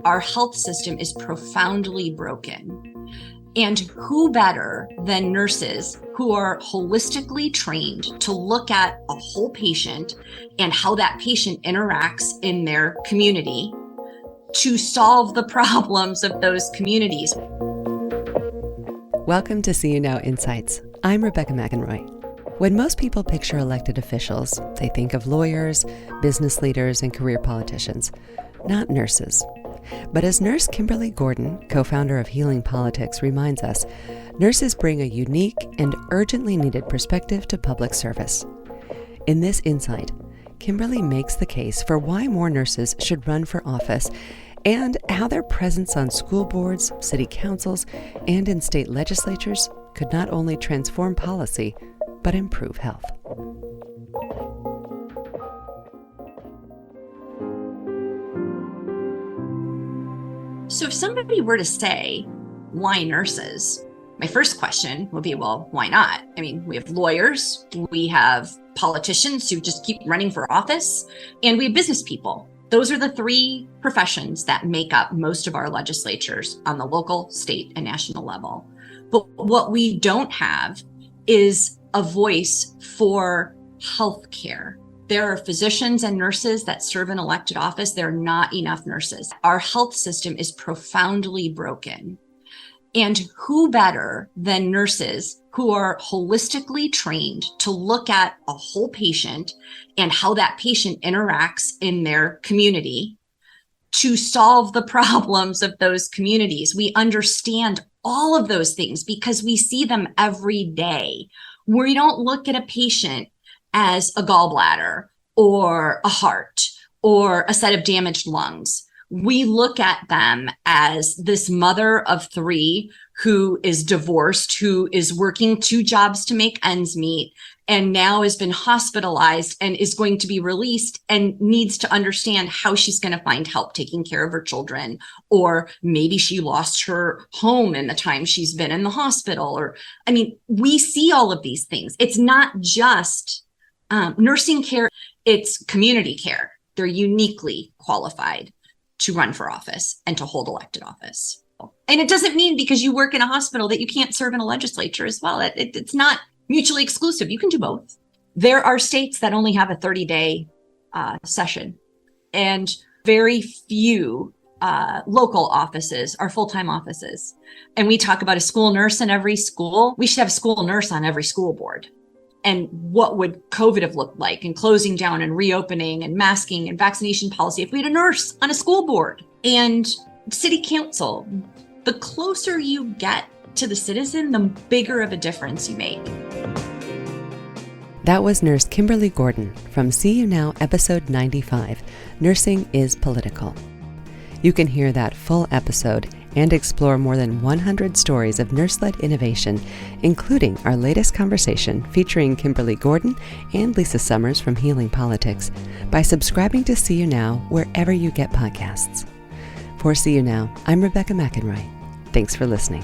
Our health system is profoundly broken. And who better than nurses who are holistically trained to look at a whole patient and how that patient interacts in their community to solve the problems of those communities. Welcome to See You Now Insights. I'm Rebecca McEnroy. When most people picture elected officials, they think of lawyers, business leaders, and career politicians, not nurses. But as nurse Kimberly Gordon, co-founder of Healing Politics, reminds us, nurses bring a unique and urgently needed perspective to public service. In this insight, Kimberly makes the case for why more nurses should run for office and how their presence on school boards, city councils, and in state legislatures could not only transform policy, but improve health. So if somebody were to say, why nurses? My first question would be, well, why not? I mean, we have lawyers, we have politicians who just keep running for office, and we have business people. Those are the three professions that make up most of our legislatures on the local, state, and national level. But what we don't have is a voice for healthcare. There are physicians and nurses that serve in elected office. There are not enough nurses. Our health system is profoundly broken. And who better than nurses who are holistically trained to look at a whole patient and how that patient interacts in their community to solve the problems of those communities? We understand all of those things because we see them every day. We don't look at a patient as a gallbladder or a heart or a set of damaged lungs. We look at them as this mother of three who is divorced, who is working 2 jobs to make ends meet, and now has been hospitalized and is going to be released and needs to understand how she's going to find help taking care of her children. Or maybe she lost her home in the time she's been in the hospital. We see all of these things. It's not just nursing care, it's community care. They're uniquely qualified to run for office and to hold elected office. And it doesn't mean because you work in a hospital that you can't serve in a legislature as well. It's not mutually exclusive. You can do both. There are states that only have a 30-day session, and very few local offices are full-time offices. And we talk about a school nurse in every school. We should have a school nurse on every school board. And what would COVID have looked like, and closing down and reopening and masking and vaccination policy if we had a nurse on a school board and city council? The closer you get to the citizen, the bigger of a difference you make. That was nurse Kimberly Gordon from See You Now episode 95, Nursing is Political. You can hear that full episode and explore more than 100 stories of nurse-led innovation, including our latest conversation featuring Kimberly Gordon and Lisa Summers from Healing Politics, by subscribing to See You Now wherever you get podcasts. For See You Now, I'm Rebecca McEnroy. Thanks for listening.